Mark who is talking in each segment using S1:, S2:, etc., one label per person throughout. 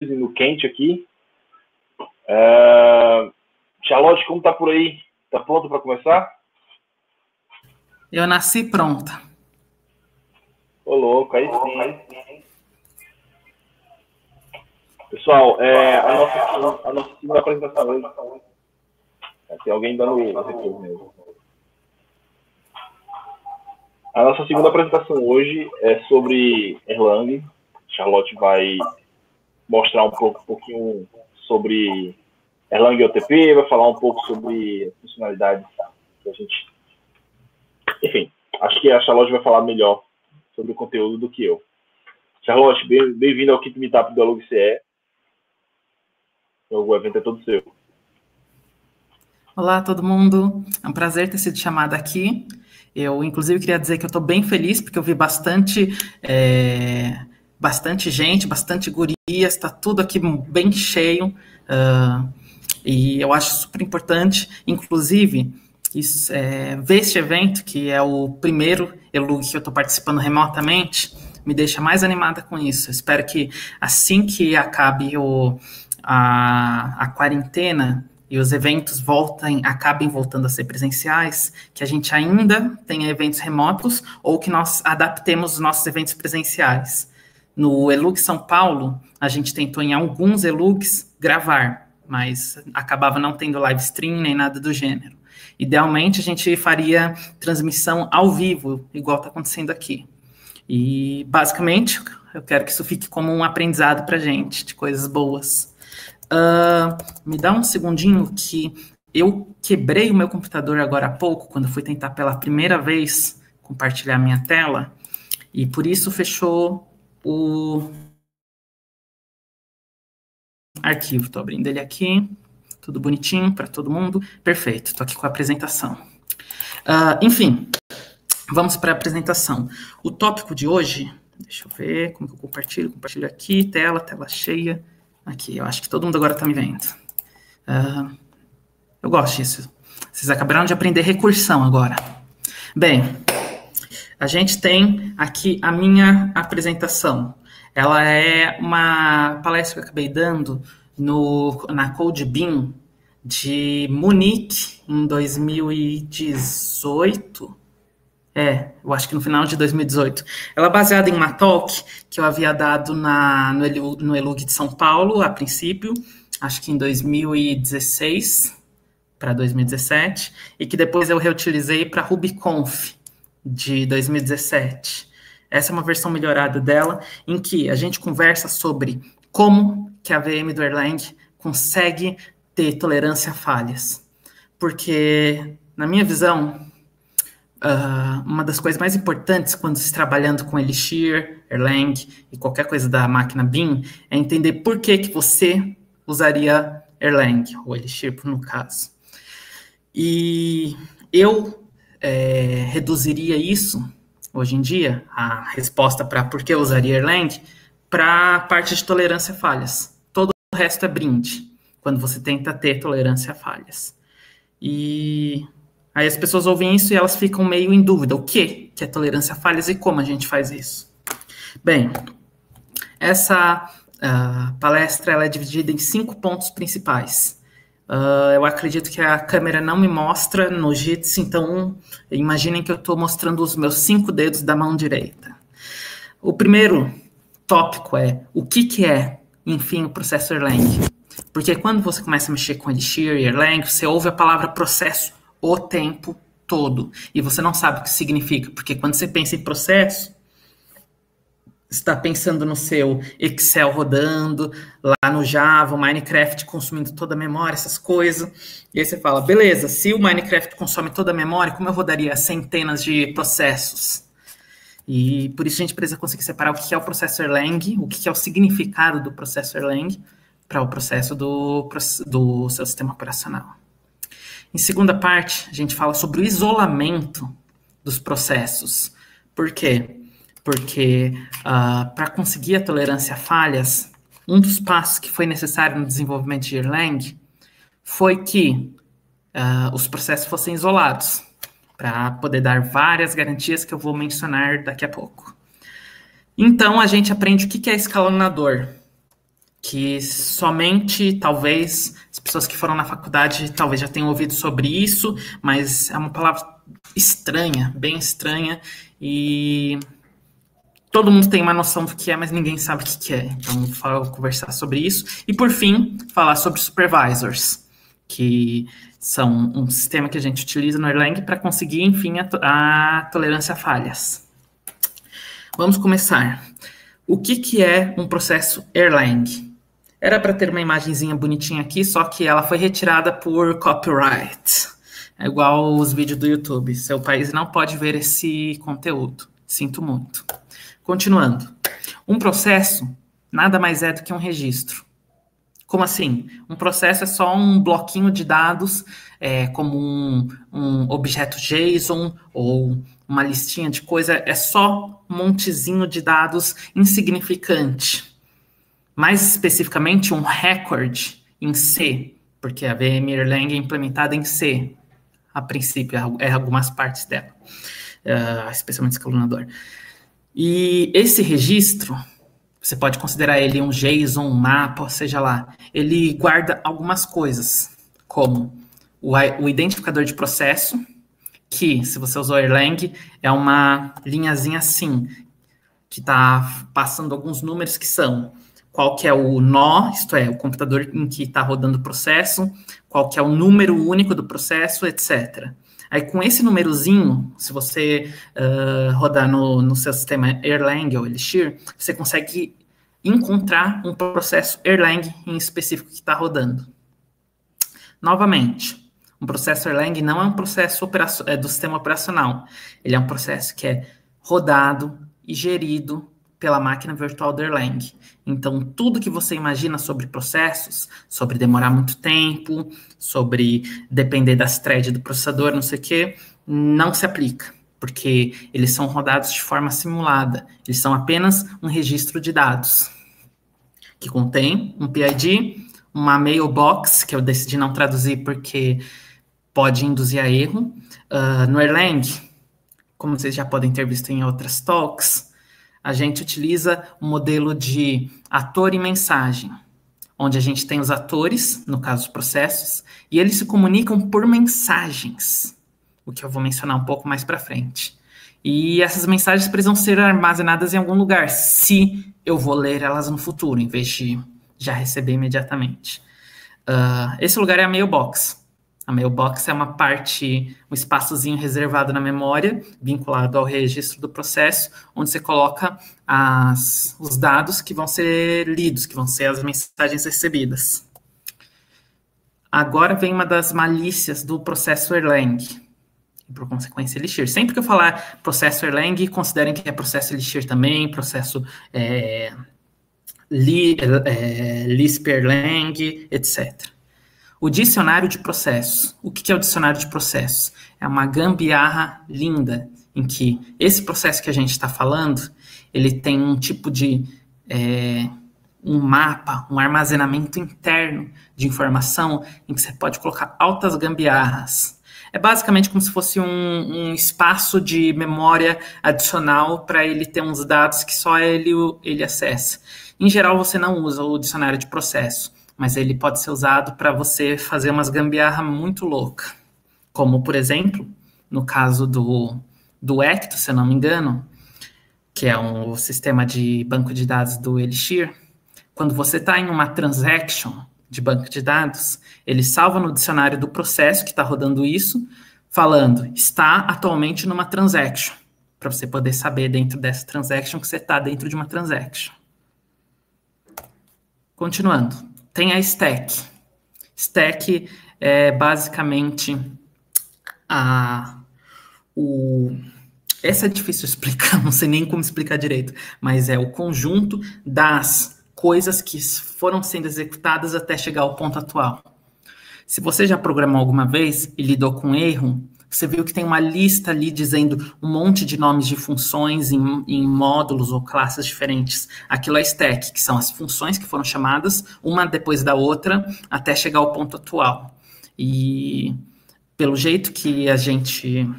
S1: no quente aqui. Charlotte, como tá por aí? Tá pronto para começar?
S2: Eu nasci pronta.
S1: Ô, louco, aí sim. Pessoal, a nossa segunda apresentação hoje. Tem alguém dando retorno mesmo. A nossa segunda apresentação hoje é sobre Erlang. Charlotte vai mostrar um pouquinho sobre Erlang OTP, vai falar um pouco sobre as funcionalidades que a gente... Enfim, acho que a Charlotte vai falar melhor sobre o conteúdo do que eu. Charlotte, bem-vindo ao quinto meetup do Erlang CE. O evento é todo seu.
S2: Olá, todo mundo. É um prazer ter sido chamada aqui. Eu, inclusive, queria dizer que eu estou bem feliz, porque eu vi bastante gente, bastante gurias, está tudo aqui bem cheio. E eu acho super importante, inclusive, ver este evento, que é o primeiro Erlang que eu estou participando remotamente, me deixa mais animada com isso. Eu espero que assim que acabe a quarentena e os eventos acabem voltando a ser presenciais, que a gente ainda tenha eventos remotos ou que nós adaptemos os nossos eventos presenciais. No Erlang São Paulo, a gente tentou em alguns Erlangs gravar, mas acabava não tendo live stream nem nada do gênero. Idealmente, a gente faria transmissão ao vivo, igual está acontecendo aqui. E, basicamente, eu quero que isso fique como um aprendizado para a gente, de coisas boas. Me dá um segundinho que eu quebrei o meu computador agora há pouco, quando fui tentar pela primeira vez compartilhar minha tela, e por isso fechou o arquivo. Estou abrindo ele aqui, tudo bonitinho para todo mundo. Perfeito, estou aqui com a apresentação. Enfim, vamos para a apresentação. O tópico de hoje, deixa eu ver como que eu compartilho. Compartilho aqui, tela cheia. Aqui, eu acho que todo mundo agora está me vendo. Eu gosto disso. Vocês acabaram de aprender recursão agora. Bem, a gente tem aqui a minha apresentação. Ela é uma palestra que eu acabei dando na CodeBeam de Munique em 2018. Eu acho que no final de 2018. Ela é baseada em uma talk que eu havia dado no Erlang de São Paulo, a princípio, acho que em 2016 para 2017, e que depois eu reutilizei para RubyConf de 2017. Essa é uma versão melhorada dela, em que a gente conversa sobre como que a VM do Erlang consegue ter tolerância a falhas. Porque, na minha visão, uma das coisas mais importantes quando se trabalhando com Elixir, Erlang e qualquer coisa da máquina Beam é entender por que você usaria Erlang, ou Elixir, no caso. E eu reduziria isso, hoje em dia, a resposta para por que eu usaria Erlang, para a parte de tolerância a falhas. Todo o resto é brinde, quando você tenta ter tolerância a falhas. E aí as pessoas ouvem isso e elas ficam meio em dúvida. O que é tolerância a falhas e como a gente faz isso? Bem, essa palestra ela é dividida em 5 pontos principais. Eu acredito que a câmera não me mostra no Jitsi, então imaginem que eu estou mostrando os meus 5 dedos da mão direita. O primeiro tópico é o que é, enfim, o processo Erlang. Porque quando você começa a mexer com Elixir e Erlang, você ouve a palavra processo o tempo todo. E você não sabe o que significa. Porque quando você pensa em processo, você está pensando no seu Excel rodando, lá no Java, o Minecraft consumindo toda a memória, essas coisas. E aí você fala, beleza, se o Minecraft consome toda a memória, como eu rodaria centenas de processos? E por isso a gente precisa conseguir separar o que é o processo Erlang, o que é o significado do processo Erlang, para o processo do seu sistema operacional. Em segunda parte, a gente fala sobre o isolamento dos processos. Por quê? Porque para conseguir a tolerância a falhas, um dos passos que foi necessário no desenvolvimento de Erlang foi que os processos fossem isolados, para poder dar várias garantias que eu vou mencionar daqui a pouco. Então, a gente aprende o que é escalonador, que somente, talvez, as pessoas que foram na faculdade talvez já tenham ouvido sobre isso, mas é uma palavra estranha, bem estranha, e todo mundo tem uma noção do que é, mas ninguém sabe o que é. Então, vou conversar sobre isso. E, por fim, falar sobre supervisors, que são um sistema que a gente utiliza no Erlang para conseguir, enfim, a tolerância a falhas. Vamos começar. O que é um processo Erlang? Era para ter uma imagenzinha bonitinha aqui, só que ela foi retirada por copyright. É igual os vídeos do YouTube. Seu país não pode ver esse conteúdo. Sinto muito. Continuando. Um processo nada mais é do que um registro. Como assim? Um processo é só um bloquinho de dados, como um objeto JSON ou uma listinha de coisa. É só um montezinho de dados insignificante. Mais especificamente, um record em C, porque a VM Erlang é implementada em C, a princípio, algumas partes dela, especialmente escalonador. E esse registro, você pode considerar ele um JSON, um mapa, seja lá, ele guarda algumas coisas, como o identificador de processo, que, se você usou Erlang, é uma linhazinha assim, que está passando alguns números que são qual que é o nó, isto é, o computador em que está rodando o processo, qual que é o número único do processo, etc. Aí, com esse númerozinho, se você rodar no seu sistema Erlang ou Elixir, você consegue encontrar um processo Erlang em específico que está rodando. Novamente, um processo Erlang não é um processo do sistema operacional. Ele é um processo que é rodado e gerido pela máquina virtual do Erlang. Então, tudo que você imagina sobre processos, sobre demorar muito tempo, sobre depender das threads do processador, não sei o quê, não se aplica, porque eles são rodados de forma simulada. Eles são apenas um registro de dados, que contém um PID, uma mailbox, que eu decidi não traduzir porque pode induzir a erro. No Erlang, como vocês já podem ter visto em outras talks, a gente utiliza o modelo de ator e mensagem, onde a gente tem os atores, no caso os processos, e eles se comunicam por mensagens, o que eu vou mencionar um pouco mais para frente. E essas mensagens precisam ser armazenadas em algum lugar, se eu vou ler elas no futuro, em vez de já receber imediatamente. Esse lugar é a mailbox. A mailbox é uma parte, um espaçozinho reservado na memória, vinculado ao registro do processo, onde você coloca os dados que vão ser lidos, que vão ser as mensagens recebidas. Agora vem uma das malícias do processo Erlang, e por consequência Elixir. Sempre que eu falar processo Erlang, considerem que é processo Elixir também, processo Lisp Erlang, etc. O dicionário de processos. O que é o dicionário de processos? É uma gambiarra linda, em que esse processo que a gente está falando, ele tem um tipo de um mapa, um armazenamento interno de informação, em que você pode colocar altas gambiarras. É basicamente como se fosse um espaço de memória adicional para ele ter uns dados que só ele acessa. Em geral, você não usa o dicionário de processo, mas ele pode ser usado para você fazer umas gambiarra muito louca. Como, por exemplo, no caso do Ecto, se eu não me engano, que é um sistema de banco de dados do Elixir, quando você está em uma transaction de banco de dados, ele salva no dicionário do processo que está rodando isso, falando, está atualmente numa transaction, para você poder saber dentro dessa transaction que você está dentro de uma transaction. Continuando. Tem a stack. Stack é basicamente essa é difícil de explicar, não sei nem como explicar direito, mas é o conjunto das coisas que foram sendo executadas até chegar ao ponto atual. Se você já programou alguma vez e lidou com erro, você viu que tem uma lista ali dizendo um monte de nomes de funções em módulos ou classes diferentes. Aquilo é stack, que são as funções que foram chamadas, uma depois da outra, até chegar ao ponto atual. E pelo jeito que a gente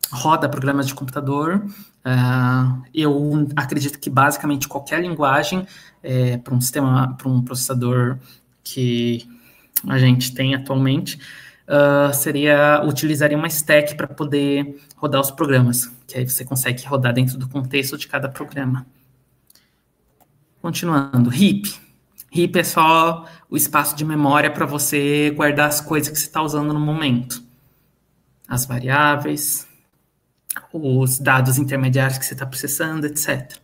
S2: roda programas de computador, Eu acredito que basicamente qualquer linguagem para um processador que a gente tem atualmente, utilizaria uma stack para poder rodar os programas, que aí você consegue rodar dentro do contexto de cada programa. Continuando, heap. Heap é só o espaço de memória para você guardar as coisas que você está usando no momento. As variáveis, os dados intermediários que você está processando, etc.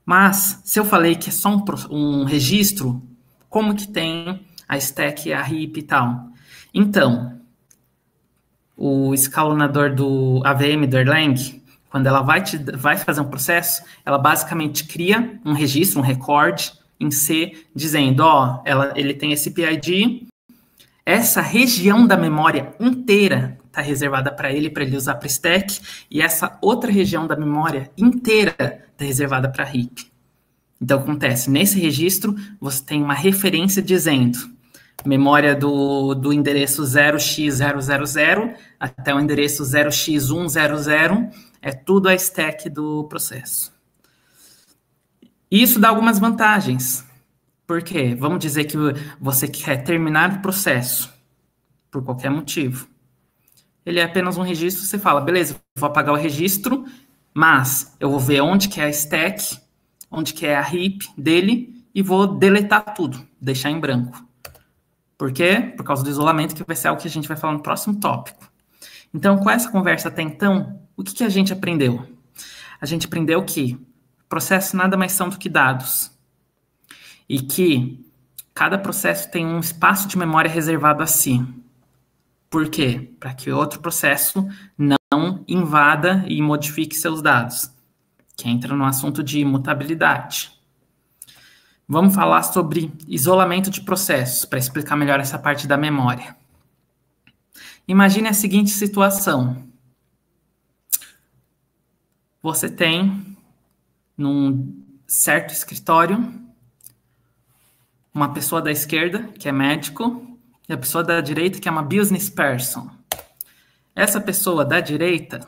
S2: Mas, se eu falei que é só um registro, como que tem a stack, a heap e tal? Então, o escalonador do AVM, do Erlang, quando ela vai fazer um processo, ela basicamente cria um registro, um record em C, dizendo, ele tem esse PID, essa região da memória inteira está reservada para ele usar para stack, e essa outra região da memória inteira está reservada para heap. Então, acontece, nesse registro, você tem uma referência dizendo memória do endereço 0x000 até o endereço 0x100, é tudo a stack do processo. Isso dá algumas vantagens. Por quê? Vamos dizer que você quer terminar o processo por qualquer motivo. Ele é apenas um registro, você fala, beleza, vou apagar o registro, mas eu vou ver onde que é a stack, onde que é a heap dele, e vou deletar tudo, deixar em branco. Por quê? Por causa do isolamento, que vai ser algo que a gente vai falar no próximo tópico. Então, com essa conversa até então, o que a gente aprendeu? A gente aprendeu que processos nada mais são do que dados. E que cada processo tem um espaço de memória reservado a si. Por quê? Para que outro processo não invada e modifique seus dados, que entra no assunto de imutabilidade. Vamos falar sobre isolamento de processos, para explicar melhor essa parte da memória. Imagine a seguinte situação. Você tem, num certo escritório, uma pessoa da esquerda, que é médico, e a pessoa da direita, que é uma business person. Essa pessoa da direita,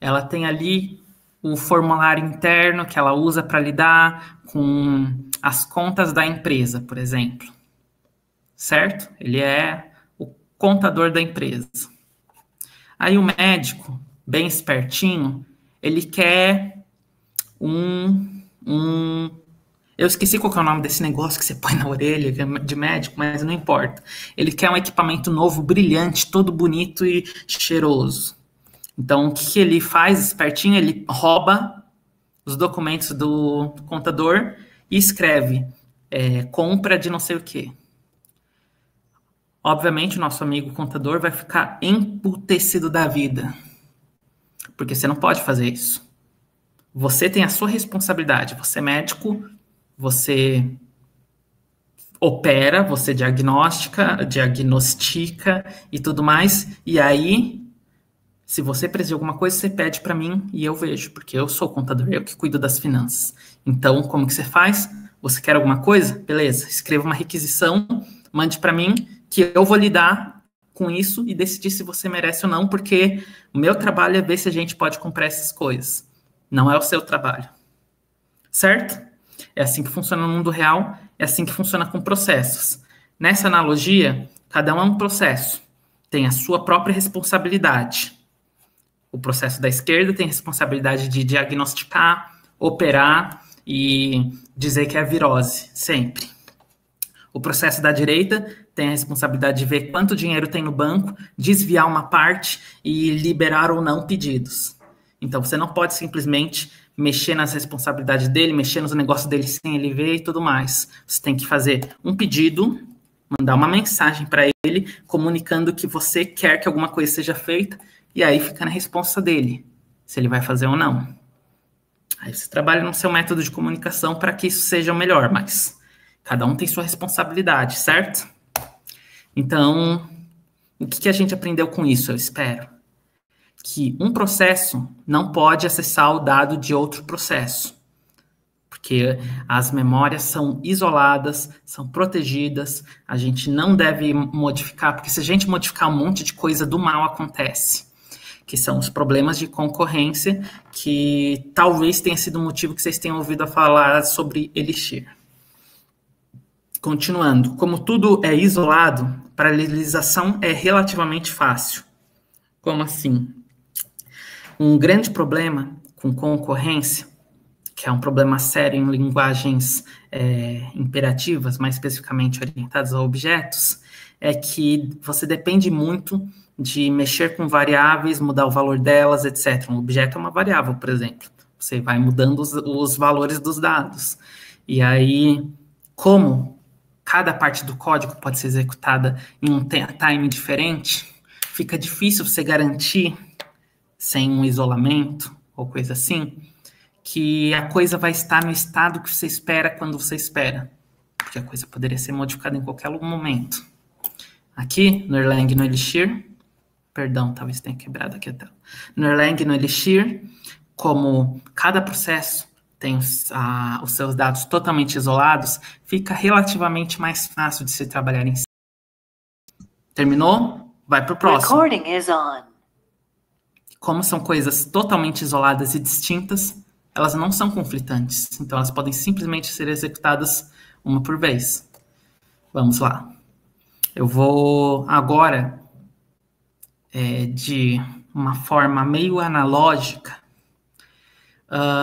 S2: ela tem ali o formulário interno que ela usa para lidar com as contas da empresa, por exemplo. Certo? Ele é o contador da empresa. Aí o médico, bem espertinho, ele quer eu esqueci qual que é o nome desse negócio que você põe na orelha de médico, mas não importa. Ele quer um equipamento novo, brilhante, todo bonito e cheiroso. Então, o que ele faz, espertinho? Ele rouba os documentos do contador e escreve compra de não sei o quê. Obviamente, o nosso amigo contador vai ficar emputecido da vida. Porque você não pode fazer isso. Você tem a sua responsabilidade. Você é médico, você opera, você diagnostica e tudo mais. E aí, se você precisa de alguma coisa, você pede para mim e eu vejo, porque eu sou o contador, eu que cuido das finanças. Então, como que você faz? Você quer alguma coisa? Beleza, escreva uma requisição, mande para mim, que eu vou lidar com isso e decidir se você merece ou não, porque o meu trabalho é ver se a gente pode comprar essas coisas. Não é o seu trabalho. Certo? É assim que funciona no mundo real, é assim que funciona com processos. Nessa analogia, cada um é um processo, tem a sua própria responsabilidade. O processo da esquerda tem a responsabilidade de diagnosticar, operar e dizer que é virose, sempre. O processo da direita tem a responsabilidade de ver quanto dinheiro tem no banco, desviar uma parte e liberar ou não pedidos. Então, você não pode simplesmente mexer nas responsabilidades dele, mexer nos negócios dele sem ele ver e tudo mais. Você tem que fazer um pedido, mandar uma mensagem para ele, comunicando que você quer que alguma coisa seja feita, e aí fica na responsa dele, se ele vai fazer ou não. Aí você trabalha no seu método de comunicação para que isso seja o melhor, mas cada um tem sua responsabilidade, certo? Então, o que a gente aprendeu com isso, eu espero? Que um processo não pode acessar o dado de outro processo, porque as memórias são isoladas, são protegidas, a gente não deve modificar, porque se a gente modificar um monte de coisa do mal acontece. que são os problemas de concorrência, que talvez tenha sido o motivo que vocês tenham ouvido falar sobre Elixir. Continuando, como tudo é isolado, paralelização é relativamente fácil. Como assim? Um grande problema com concorrência, que é um problema sério em linguagens imperativas, mais especificamente orientadas a objetos, é que você depende muito de mexer com variáveis, mudar o valor delas, etc. Um objeto é uma variável, por exemplo. Você vai mudando os valores dos dados. E aí, como cada parte do código pode ser executada em um time diferente, fica difícil você garantir, sem um isolamento ou coisa assim, que a coisa vai estar no estado que você espera quando você espera. Porque a coisa poderia ser modificada em qualquer momento. Aqui, no Erlang, no Elixir, perdão, talvez tenha quebrado aqui a tela. No Erlang, no Elixir, como cada processo tem os seus dados totalmente isolados, fica relativamente mais fácil de se trabalhar em si. Terminou? Vai para o próximo.
S3: Recording is on.
S2: Como são coisas totalmente isoladas e distintas, elas não são conflitantes. Então, elas podem simplesmente ser executadas uma por vez. Vamos lá. Eu vou agora, de uma forma meio analógica,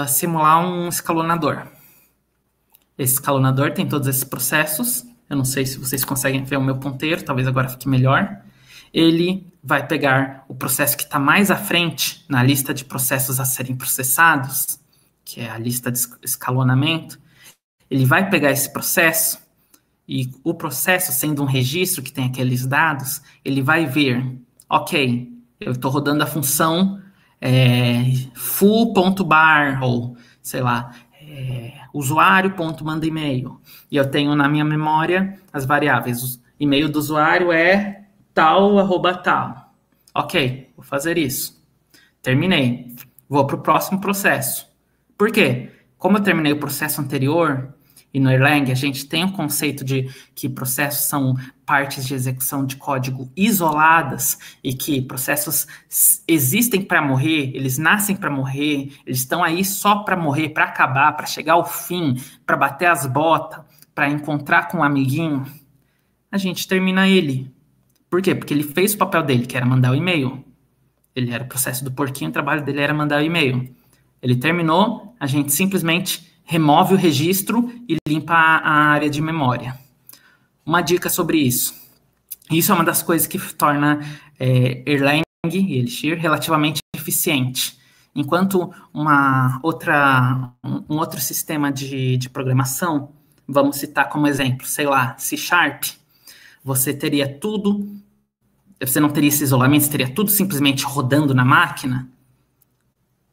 S2: simular um escalonador. Esse escalonador tem todos esses processos. Eu não sei se vocês conseguem ver o meu ponteiro, talvez agora fique melhor. Ele vai pegar o processo que está mais à frente na lista de processos a serem processados, que é a lista de escalonamento. Ele vai pegar esse processo e o processo, sendo um registro que tem aqueles dados, ele vai ver, ok, eu estou rodando a função foo.bar ou, sei lá, usuário.manda e-mail. E eu tenho na minha memória as variáveis. O e-mail do usuário é tal, @tal. Ok, vou fazer isso. Terminei. Vou para o próximo processo. Por quê? Como eu terminei o processo anterior, e no Erlang a gente tem o conceito de que processos são partes de execução de código isoladas e que processos existem para morrer, eles nascem para morrer, eles estão aí só para morrer, para acabar, para chegar ao fim, para bater as botas, para encontrar com um amiguinho, a gente termina ele. Por quê? Porque ele fez o papel dele, que era mandar o e-mail. Ele era o processo do porquinho, o trabalho dele era mandar o e-mail. Ele terminou, a gente simplesmente remove o registro e limpa a área de memória. Uma dica sobre isso. Isso é uma das coisas que torna Erlang e Elixir relativamente eficiente. Enquanto um outro sistema de programação, vamos citar como exemplo, sei lá, C#, você teria tudo, você não teria esse isolamento, você teria tudo simplesmente rodando na máquina,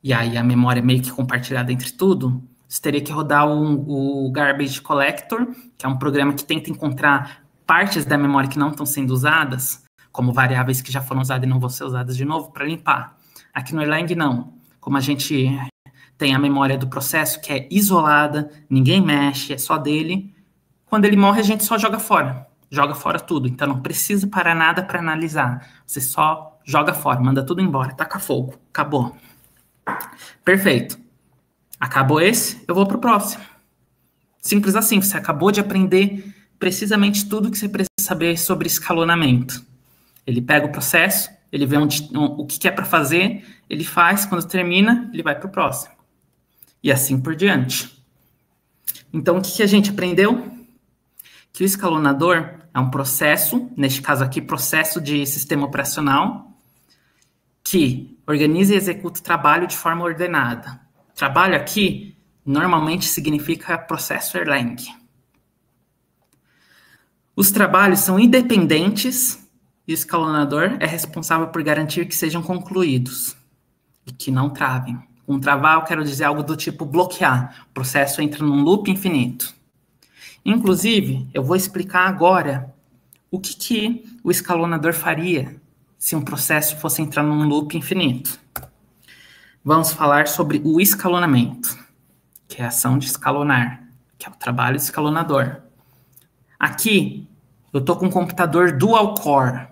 S2: e aí a memória meio que compartilhada entre tudo. Você teria que rodar o Garbage Collector, que é um programa que tenta encontrar partes da memória que não estão sendo usadas, como variáveis que já foram usadas e não vão ser usadas de novo, para limpar. Aqui no Erlang, não. Como a gente tem a memória do processo, que é isolada, ninguém mexe, é só dele, quando ele morre, a gente só joga fora. Joga fora tudo. Então, não precisa parar nada para analisar. Você só joga fora, manda tudo embora, taca fogo. Acabou. Perfeito. Acabou esse, eu vou para o próximo. Simples assim, você acabou de aprender precisamente tudo que você precisa saber sobre escalonamento. Ele pega o processo, ele vê o que é para fazer, ele faz, quando termina, ele vai para o próximo. E assim por diante. Então, o que a gente aprendeu? Que o escalonador é um processo, neste caso aqui, processo de sistema operacional, que organiza e executa o trabalho de forma ordenada. Trabalho aqui, normalmente, significa processo Erlang. Os trabalhos são independentes e o escalonador é responsável por garantir que sejam concluídos e que não travem. Com travar, eu quero dizer algo do tipo bloquear. O processo entra num loop infinito. Inclusive, eu vou explicar agora o que o escalonador faria se um processo fosse entrar num loop infinito. Vamos falar sobre o escalonamento, que é a ação de escalonar, que é o trabalho escalonador. Aqui, eu estou com um computador dual core,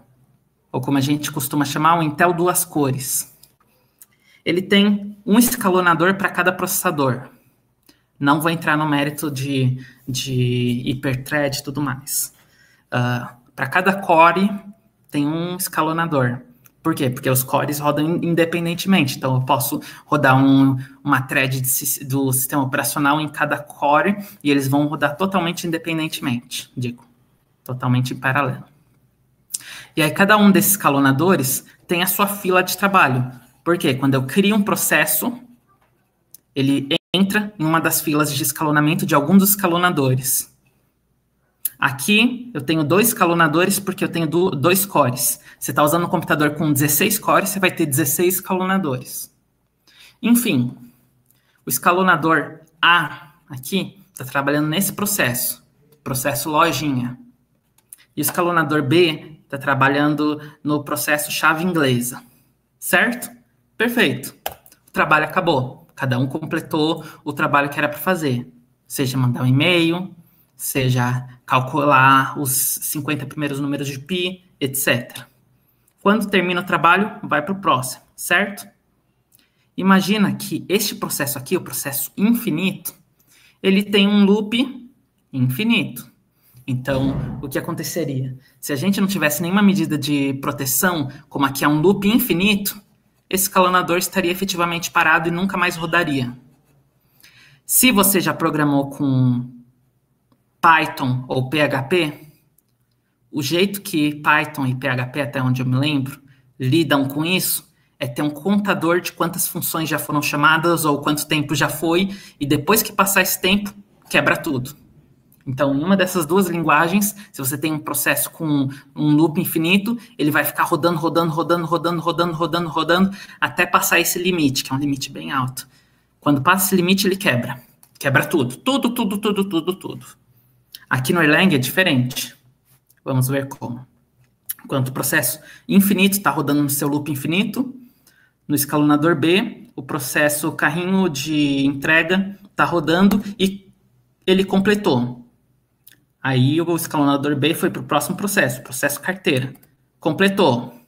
S2: ou como a gente costuma chamar, um Intel duas cores. Ele tem um escalonador para cada processador. Não vou entrar no mérito de hiperthread e tudo mais. Para cada core, tem um escalonador. Por quê? Porque os cores rodam independentemente. Então, eu posso rodar uma thread do sistema operacional em cada core e eles vão rodar totalmente independentemente. Digo, totalmente em paralelo. E aí, cada um desses escalonadores tem a sua fila de trabalho. Por quê? Quando eu crio um processo, ele entra em uma das filas de escalonamento de algum dos escalonadores. Aqui, eu tenho 2 escalonadores porque eu tenho 2 cores. Você está usando um computador com 16 cores, você vai ter 16 escalonadores. Enfim, o escalonador A, aqui, está trabalhando nesse processo lojinha. E o escalonador B está trabalhando no processo chave inglesa. Certo? Perfeito. O trabalho acabou. Cada um completou o trabalho que era para fazer. Seja mandar um e-mail, seja calcular os 50 primeiros números de pi, etc. Quando termina o trabalho, vai para o próximo, certo? Imagina que este processo aqui, o processo infinito, ele tem um loop infinito. Então, o que aconteceria? Se a gente não tivesse nenhuma medida de proteção, como aqui é um loop infinito, esse escalonador estaria efetivamente parado e nunca mais rodaria. Se você já programou com Python ou PHP, o jeito que Python e PHP, até onde eu me lembro, lidam com isso é ter um contador de quantas funções já foram chamadas ou quanto tempo já foi, e depois que passar esse tempo, quebra tudo. Então, em uma dessas 2 linguagens, se você tem um processo com um loop infinito, ele vai ficar rodando, até passar esse limite, que é um limite bem alto. Quando passa esse limite, ele quebra. Quebra tudo. Tudo. Aqui no Erlang é diferente. Vamos ver como. Enquanto o processo infinito está rodando no seu loop infinito, no escalonador B, o processo carrinho de entrega está rodando e ele completou. Aí o escalonador B foi para o próximo processo carteira. Completou.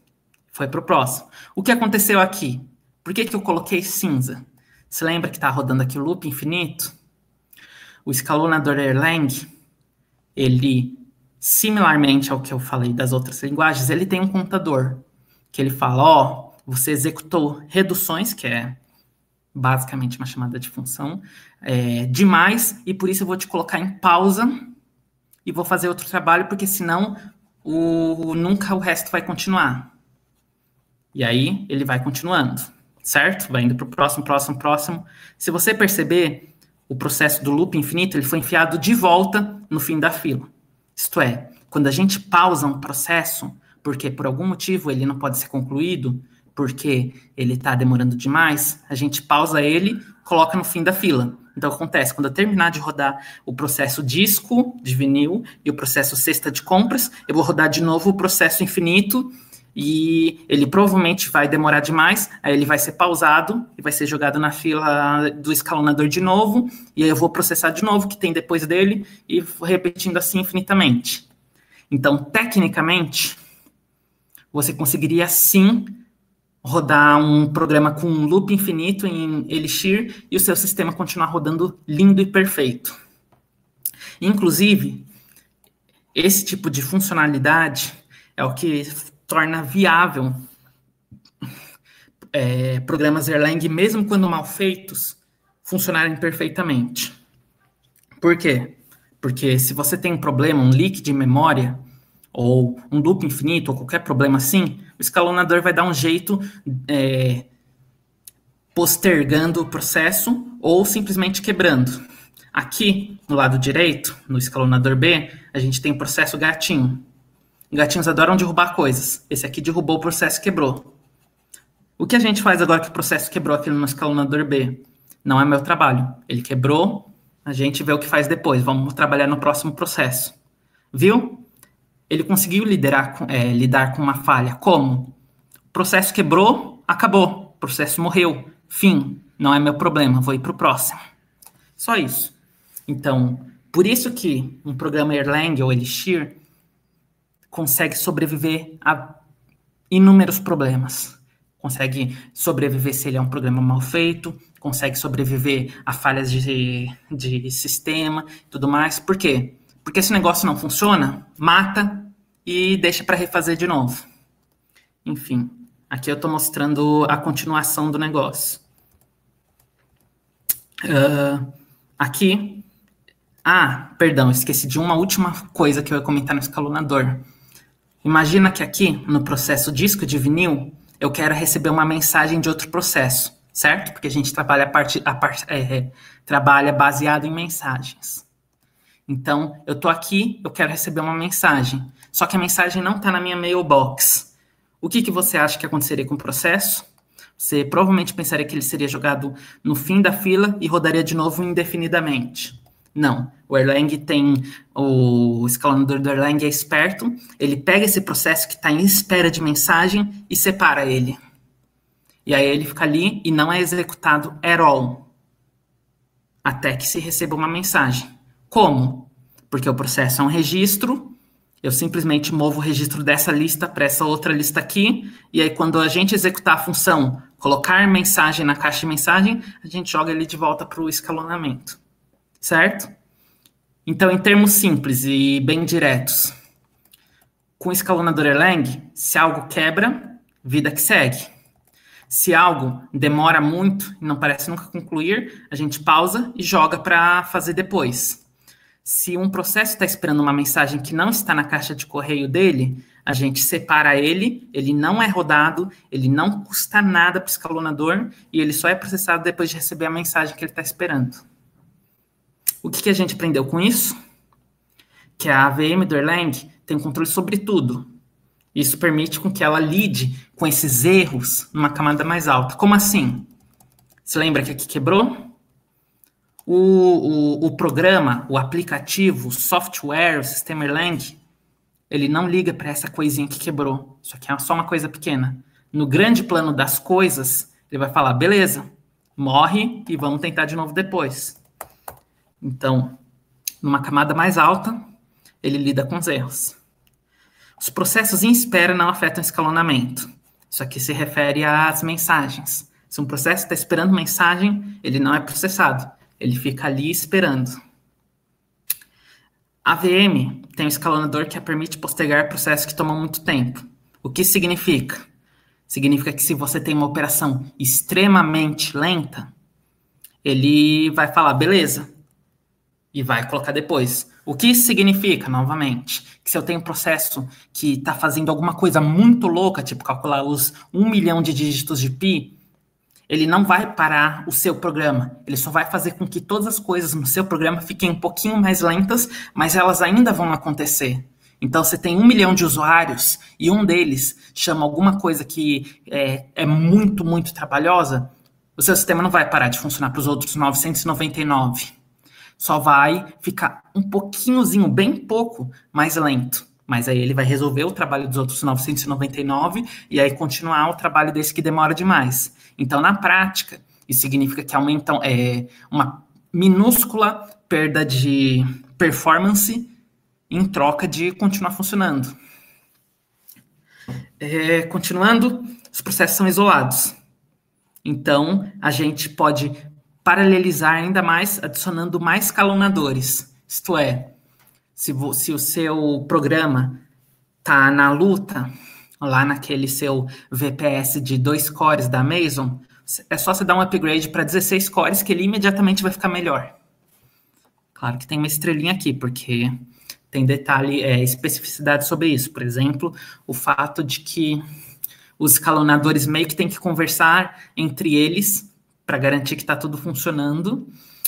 S2: Foi para o próximo. O que aconteceu aqui? Por que eu coloquei cinza? Você lembra que está rodando aqui o loop infinito? O escalonador Erlang, ele, similarmente ao que eu falei das outras linguagens, ele tem um contador, que ele fala, você executou reduções, que é basicamente uma chamada de função, demais, e por isso eu vou te colocar em pausa e vou fazer outro trabalho, porque senão nunca o resto vai continuar. E aí, ele vai continuando, certo? Vai indo para o próximo. Se você perceber, o processo do loop infinito, ele foi enfiado de volta no fim da fila. Isto é, quando a gente pausa um processo, porque por algum motivo ele não pode ser concluído, porque ele está demorando demais, a gente pausa ele, coloca no fim da fila. Então, acontece, quando eu terminar de rodar o processo disco de vinil e o processo cesta de compras, eu vou rodar de novo o processo infinito e ele provavelmente vai demorar demais, aí ele vai ser pausado e vai ser jogado na fila do escalonador de novo, e aí eu vou processar de novo o que tem depois dele e vou repetindo assim infinitamente. Então, tecnicamente, você conseguiria sim rodar um programa com um loop infinito em Elixir e o seu sistema continuar rodando lindo e perfeito. Inclusive, esse tipo de funcionalidade é o que torna viável programas Erlang, mesmo quando mal feitos, funcionarem perfeitamente. Por quê? Porque se você tem um problema, um leak de memória, ou um loop infinito, ou qualquer problema assim, o escalonador vai dar um jeito postergando o processo ou simplesmente quebrando. Aqui, no lado direito, no escalonador B, a gente tem o processo gatinho. Gatinhos adoram derrubar coisas. Esse aqui derrubou o processo e quebrou. O que a gente faz agora que o processo quebrou aqui no escalonador B? Não é meu trabalho. Ele quebrou, a gente vê o que faz depois. Vamos trabalhar no próximo processo. Viu? Ele conseguiu lidar com uma falha. Como? O processo quebrou, acabou. O processo morreu. Fim. Não é meu problema. Vou ir para o próximo. Só isso. Então, por isso que um programa Erlang ou Elixir consegue sobreviver a inúmeros problemas. consegue sobreviver se ele é um programa mal feito, consegue sobreviver a falhas de sistema e tudo mais. Por quê? Porque se o negócio não funciona, mata e deixa para refazer de novo. Enfim, aqui eu estou mostrando a continuação do negócio. Aqui... perdão, esqueci de uma última coisa que eu ia comentar no escalonador. Imagina que aqui, no processo disco de vinil, eu quero receber uma mensagem de outro processo, certo? Porque a gente trabalha, trabalha baseado em mensagens. Então, eu estou aqui, eu quero receber uma mensagem. Só que a mensagem não está na minha mailbox. O que você acha que aconteceria com o processo? Você provavelmente pensaria que ele seria jogado no fim da fila e rodaria de novo indefinidamente. Não, o Erlang o escalonador do Erlang é esperto, ele pega esse processo que está em espera de mensagem e separa ele. E aí ele fica ali e não é executado at all, até que se receba uma mensagem. Como? Porque o processo é um registro, eu simplesmente movo o registro dessa lista para essa outra lista aqui, e aí quando a gente executar a função colocar mensagem na caixa de mensagem, a gente joga ele de volta para o escalonamento. Certo? Então, em termos simples e bem diretos, com o escalonador Erlang, se algo quebra, vida que segue. Se algo demora muito e não parece nunca concluir, a gente pausa e joga para fazer depois. Se um processo está esperando uma mensagem que não está na caixa de correio dele, a gente separa ele não é rodado, ele não custa nada para o escalonador e ele só é processado depois de receber a mensagem que ele está esperando. O que a gente aprendeu com isso? Que a AVM do Erlang tem controle sobre tudo. Isso permite com que ela lide com esses erros numa camada mais alta. Como assim? Você lembra que aqui quebrou? O programa, o aplicativo, o software, o sistema Erlang, ele não liga para essa coisinha que quebrou. Isso aqui é só uma coisa pequena. No grande plano das coisas, ele vai falar, beleza, morre e vamos tentar de novo depois. Então, numa camada mais alta, ele lida com os erros. Os processos em espera não afetam o escalonamento. Isso aqui se refere às mensagens. Se um processo está esperando mensagem, ele não é processado. Ele fica ali esperando. A VM tem um escalonador que permite postergar processos que tomam muito tempo. O que significa? Significa que se você tem uma operação extremamente lenta, ele vai falar, beleza, e vai colocar depois. O que isso significa, novamente? Que se eu tenho um processo que está fazendo alguma coisa muito louca, tipo calcular os 1 milhão de dígitos de pi, ele não vai parar o seu programa. Ele só vai fazer com que todas as coisas no seu programa fiquem um pouquinho mais lentas, mas elas ainda vão acontecer. Então, você tem 1 milhão de usuários e um deles chama alguma coisa que é muito, muito trabalhosa, o seu sistema não vai parar de funcionar para os outros 999. Só vai ficar um pouquinhozinho, bem pouco, mais lento. Mas aí ele vai resolver o trabalho dos outros 999 e aí continuar o trabalho desse que demora demais. Então, na prática, isso significa que aumenta uma minúscula perda de performance em troca de continuar funcionando. Continuando, os processos são isolados. Então, a gente pode paralelizar ainda mais, adicionando mais escalonadores. Isto é, se o seu programa está na luta, lá naquele seu VPS de 2 cores da Amazon, é só você dar um upgrade para 16 cores que ele imediatamente vai ficar melhor. Claro que tem uma estrelinha aqui, porque tem detalhe, especificidade sobre isso. Por exemplo, o fato de que os escalonadores meio que têm que conversar entre eles para garantir que está tudo funcionando.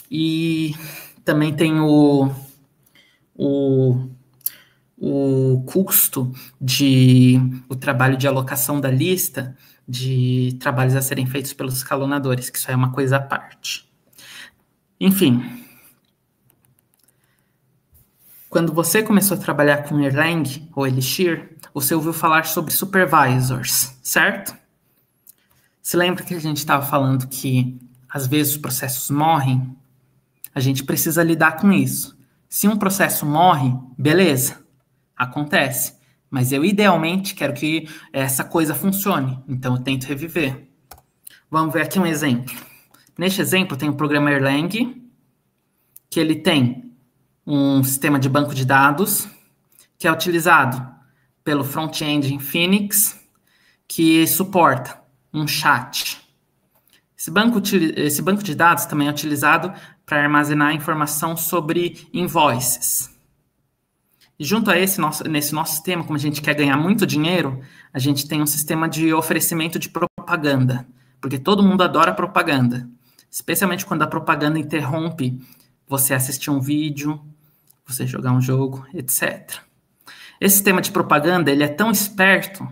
S2: E também tem o custo o trabalho de alocação da lista de trabalhos a serem feitos pelos escalonadores, que isso é uma coisa à parte. Enfim, quando você começou a trabalhar com Erlang ou Elixir, você ouviu falar sobre supervisors, certo? Você lembra que a gente estava falando que às vezes os processos morrem? A gente precisa lidar com isso. Se um processo morre, beleza, acontece. Mas eu, idealmente, quero que essa coisa funcione. Então, eu tento reviver. Vamos ver aqui um exemplo. Neste exemplo, tem o programa Erlang, que ele tem um sistema de banco de dados, que é utilizado pelo front-end em Phoenix, que suporta um chat. Esse banco de dados também é utilizado para armazenar informação sobre invoices. E junto a nesse nosso sistema, como a gente quer ganhar muito dinheiro, a gente tem um sistema de oferecimento de propaganda, porque todo mundo adora propaganda, especialmente quando a propaganda interrompe você assistir um vídeo, você jogar um jogo, etc. Esse sistema de propaganda, ele é tão esperto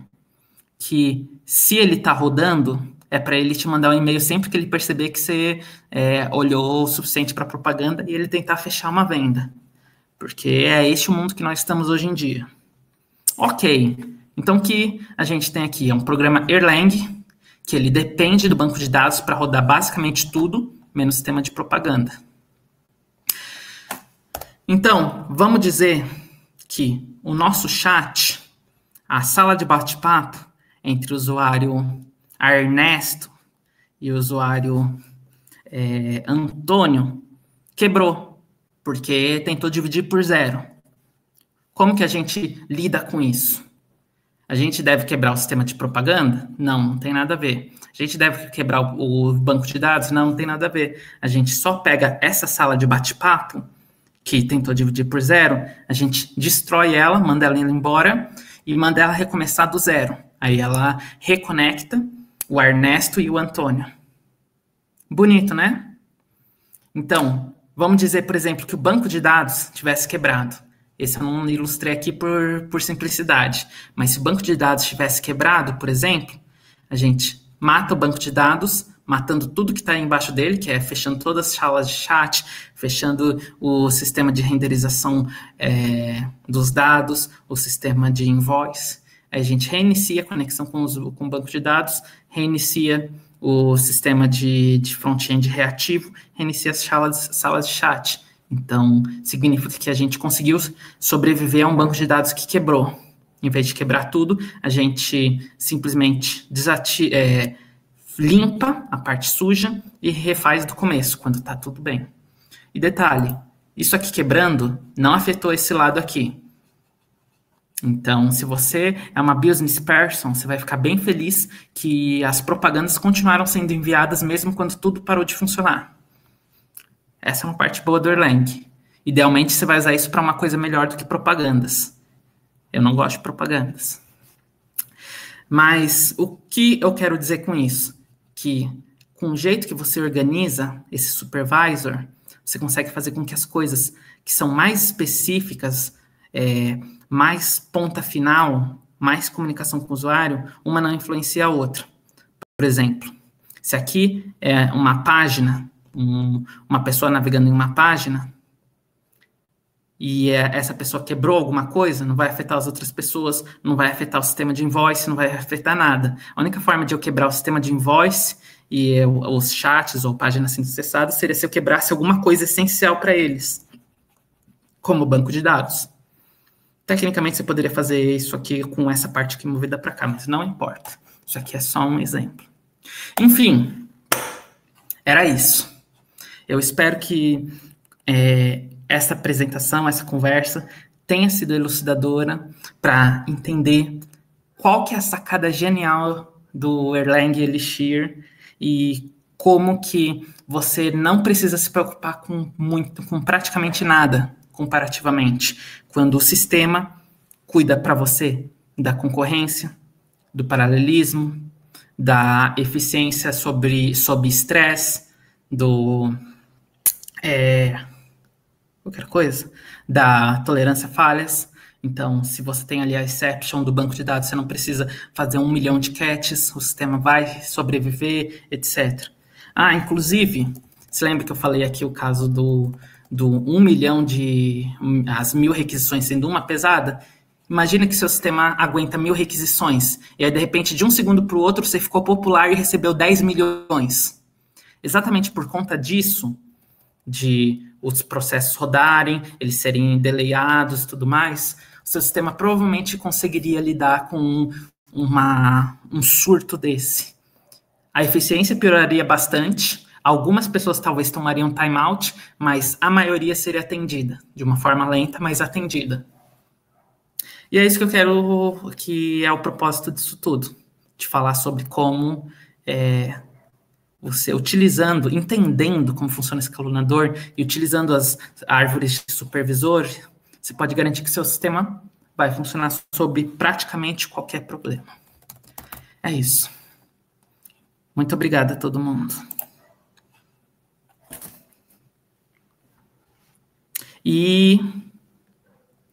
S2: que, se ele está rodando, é para ele te mandar um e-mail sempre que ele perceber que você olhou o suficiente para propaganda e ele tentar fechar uma venda. Porque é este o mundo que nós estamos hoje em dia. Ok, então o que a gente tem aqui é um programa Erlang, que ele depende do banco de dados para rodar basicamente tudo, menos sistema de propaganda. Então, vamos dizer que o nosso chat, a sala de bate-papo entre o usuário Ernesto e o usuário Antônio quebrou, porque tentou dividir por 0. Como que a gente lida com isso? A gente deve quebrar o sistema de propaganda? Não tem nada a ver. A gente deve quebrar o banco de dados? Não tem nada a ver. A gente só pega essa sala de bate-papo, que tentou dividir por 0, a gente destrói ela, manda ela embora e manda ela recomeçar do 0. Aí ela reconecta o Ernesto e o Antônio. Bonito, né? Então, vamos dizer, por exemplo, que o banco de dados tivesse quebrado. Esse eu não ilustrei aqui por simplicidade. Mas se o banco de dados tivesse quebrado, por exemplo, a gente mata o banco de dados, matando tudo que está embaixo dele, que é fechando todas as salas de chat, fechando o sistema de renderização dos dados, o sistema de invoice. Aí a gente reinicia a conexão com o banco de dados, reinicia o sistema de front-end reativo, reinicia as salas de chat. Então, significa que a gente conseguiu sobreviver a um banco de dados que quebrou. Em vez de quebrar tudo, a gente simplesmente limpa a parte suja e refaz do começo, quando está tudo bem. E detalhe, isso aqui quebrando não afetou esse lado aqui. Então, se você é uma business person, você vai ficar bem feliz que as propagandas continuaram sendo enviadas mesmo quando tudo parou de funcionar. Essa é uma parte boa do Erlang. Idealmente, você vai usar isso para uma coisa melhor do que propagandas. Eu não gosto de propagandas. Mas o que eu quero dizer com isso? Que com o jeito que você organiza esse supervisor, você consegue fazer com que as coisas que são mais específicas, mais ponta final, mais comunicação com o usuário, uma não influencia a outra. Por exemplo, se aqui é uma página, uma pessoa navegando em uma página, e essa pessoa quebrou alguma coisa, não vai afetar as outras pessoas, não vai afetar o sistema de invoice, não vai afetar nada. A única forma de eu quebrar o sistema de invoice e os chats ou páginas sendo acessadas seria se eu quebrasse alguma coisa essencial para eles, como o banco de dados. Tecnicamente, você poderia fazer isso aqui com essa parte aqui movida para cá, mas não importa. Isso aqui é só um exemplo. Enfim, era isso. Eu espero que essa apresentação, essa conversa, tenha sido elucidadora para entender qual que é a sacada genial do Erlang Elixir e como que você não precisa se preocupar com praticamente nada, comparativamente, quando o sistema cuida para você da concorrência, do paralelismo, da eficiência sob estresse, qualquer coisa, da tolerância a falhas. Então, se você tem ali a exception do banco de dados, você não precisa fazer 1 milhão de catches, o sistema vai sobreviver, etc. Inclusive, você lembra que eu falei aqui o caso do 1 milhão as 1.000 requisições sendo uma pesada? Imagina que seu sistema aguenta 1.000 requisições, e aí, de repente, de um segundo para o outro, você ficou popular e recebeu 10 milhões. Exatamente por conta disso, de os processos rodarem, eles serem delayados e tudo mais, seu sistema provavelmente conseguiria lidar com um surto desse. A eficiência pioraria bastante, algumas pessoas talvez tomariam timeout, mas a maioria seria atendida, de uma forma lenta, mas atendida. E é isso que eu quero, que é o propósito disso tudo, de falar sobre como você utilizando, entendendo como funciona esse escalonador e utilizando as árvores de supervisor, você pode garantir que seu sistema vai funcionar sobre praticamente qualquer problema. É isso. Muito obrigado a todo mundo. E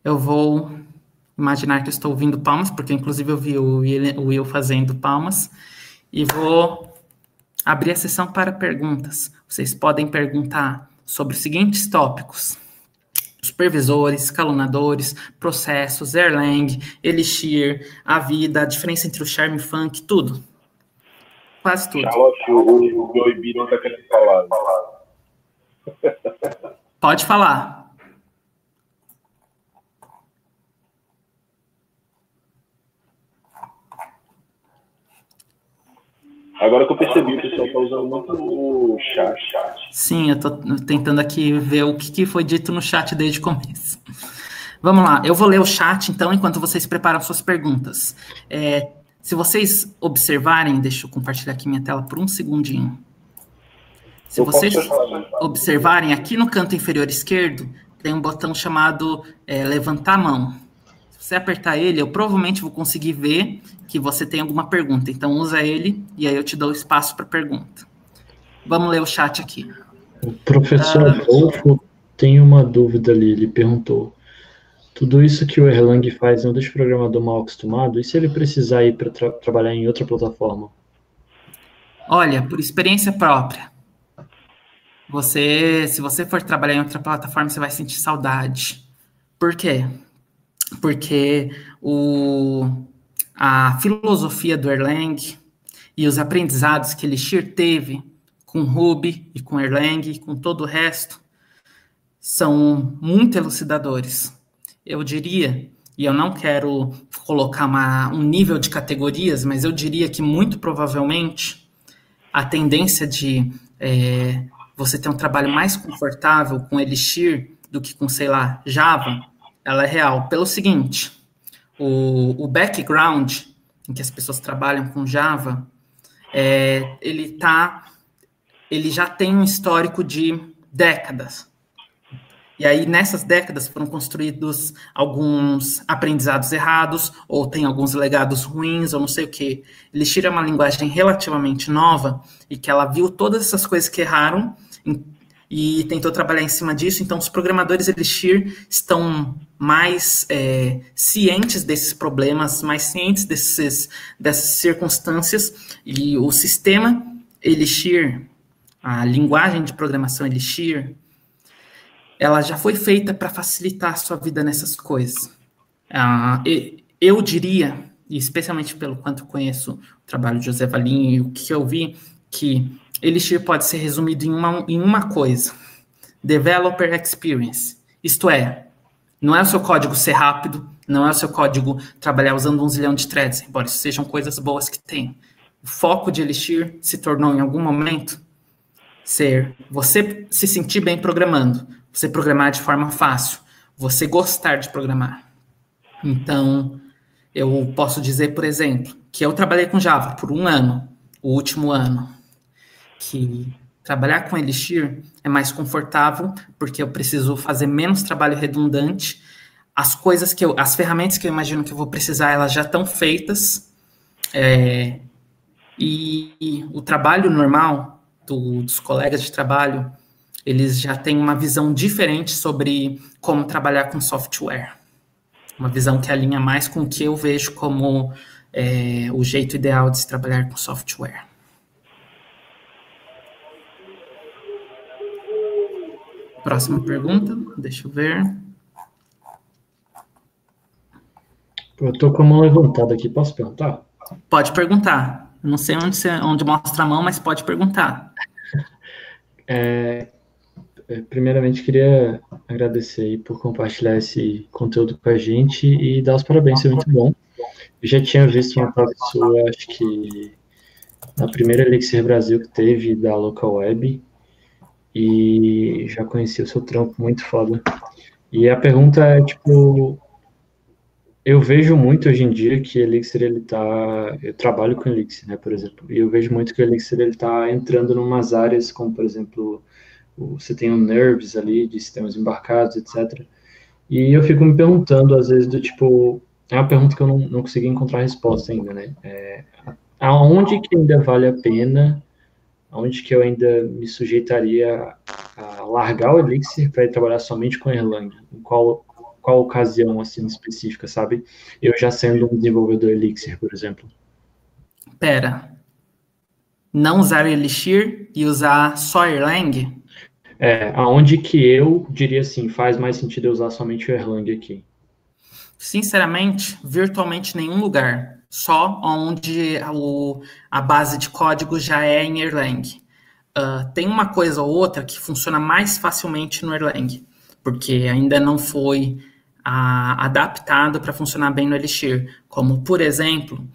S2: eu vou imaginar que eu estou ouvindo palmas, porque inclusive eu vi o Will fazendo palmas, e vou abrir a sessão para perguntas. Vocês podem perguntar sobre os seguintes tópicos: supervisores, escalonadores, processos, Erlang, Elixir, a vida, a diferença entre o Charm e o Funk, tudo. Quase tudo.
S1: Charlotte, o Joey não está querendo falar.
S2: Pode falar.
S1: Agora que eu percebi, o pessoal está usando muito o chat.
S2: Sim, eu estou tentando aqui ver o que foi dito no chat desde o começo. Vamos lá, eu vou ler o chat, então, enquanto vocês preparam suas perguntas. Se vocês observarem, deixa eu compartilhar aqui minha tela por um segundinho. Se vocês observarem, aqui no canto inferior esquerdo, tem um botão chamado levantar a mão. Se você apertar ele, eu provavelmente vou conseguir ver que você tem alguma pergunta. Então, usa ele e aí eu te dou espaço para pergunta. Vamos ler o chat aqui.
S3: O professor Adolfo tem uma dúvida ali. Ele perguntou: tudo isso que o Erlang faz não deixa o programador mal acostumado? E se ele precisar ir para trabalhar em outra plataforma?
S2: Olha, por experiência própria, se você for trabalhar em outra plataforma, você vai sentir saudade. Por quê? Porque a filosofia do Erlang e os aprendizados que Elixir teve com Ruby e com Erlang e com todo o resto são muito elucidadores. Eu diria, e eu não quero colocar um nível de categorias, mas eu diria que muito provavelmente a tendência de você ter um trabalho mais confortável com Elixir do que com, sei lá, Java, ela é real. Pelo seguinte, o background em que as pessoas trabalham com Java, ele já tem um histórico de décadas. E aí, nessas décadas, foram construídos alguns aprendizados errados, ou tem alguns legados ruins, ou não sei o quê. Elixir é uma linguagem relativamente nova, e que ela viu todas essas coisas que erraram, e tentou trabalhar em cima disso. Então, os programadores Elixir estão mais cientes desses problemas, mais cientes dessas circunstâncias, e o sistema Elixir, a linguagem de programação Elixir, ela já foi feita para facilitar a sua vida nessas coisas. Eu diria, e especialmente pelo quanto eu conheço o trabalho de José Valim e o que eu vi, que Elixir pode ser resumido em uma coisa: Developer Experience. Isto é, não é o seu código ser rápido, não é o seu código trabalhar usando 1 zilhão de threads, embora isso sejam coisas boas que tem. O foco de Elixir se tornou, em algum momento, ser você se sentir bem programando, você programar de forma fácil, você gostar de programar. Então, eu posso dizer, por exemplo, que eu trabalhei com Java por 1 ano, o último ano, que trabalhar com Elixir é mais confortável, porque eu preciso fazer menos trabalho redundante, as ferramentas que eu imagino que eu vou precisar, elas já estão feitas, e o trabalho normal dos colegas de trabalho, eles já têm uma visão diferente sobre como trabalhar com software. Uma visão que alinha mais com o que eu vejo como o jeito ideal de se trabalhar com software. Próxima pergunta, deixa eu ver.
S3: Eu estou com a mão levantada aqui, posso perguntar?
S2: Pode perguntar. Não sei onde mostra a mão, mas pode perguntar.
S3: Primeiramente, queria agradecer aí por compartilhar esse conteúdo com a gente e dar os parabéns, foi muito bom. Eu já tinha visto uma talk sua, acho que na primeira Elixir Brasil que teve, da Local Web, e já conheci o seu trampo, muito foda. E a pergunta é, tipo, eu vejo muito hoje em dia que Elixir, eu trabalho com Elixir, né, por exemplo, e eu vejo muito que o Elixir, ele tá entrando em umas áreas como, por exemplo, você tem o Nerves ali, de sistemas embarcados, etc. E eu fico me perguntando, às vezes, do tipo, é uma pergunta que eu não consegui encontrar resposta ainda, né, aonde que ainda vale a pena, aonde que eu ainda me sujeitaria a largar o Elixir para ir trabalhar somente com Erlang, em qual ocasião, assim, específica, sabe? Eu já sendo um desenvolvedor Elixir, por exemplo.
S2: Pera, não usar Elixir e usar só Erlang?
S3: Aonde que eu diria assim, faz mais sentido eu usar somente o Erlang aqui?
S2: Sinceramente, virtualmente nenhum lugar. Só onde a base de código já é em Erlang. Tem uma coisa ou outra que funciona mais facilmente no Erlang, porque ainda não foi adaptado para funcionar bem no Elixir. Como, por exemplo,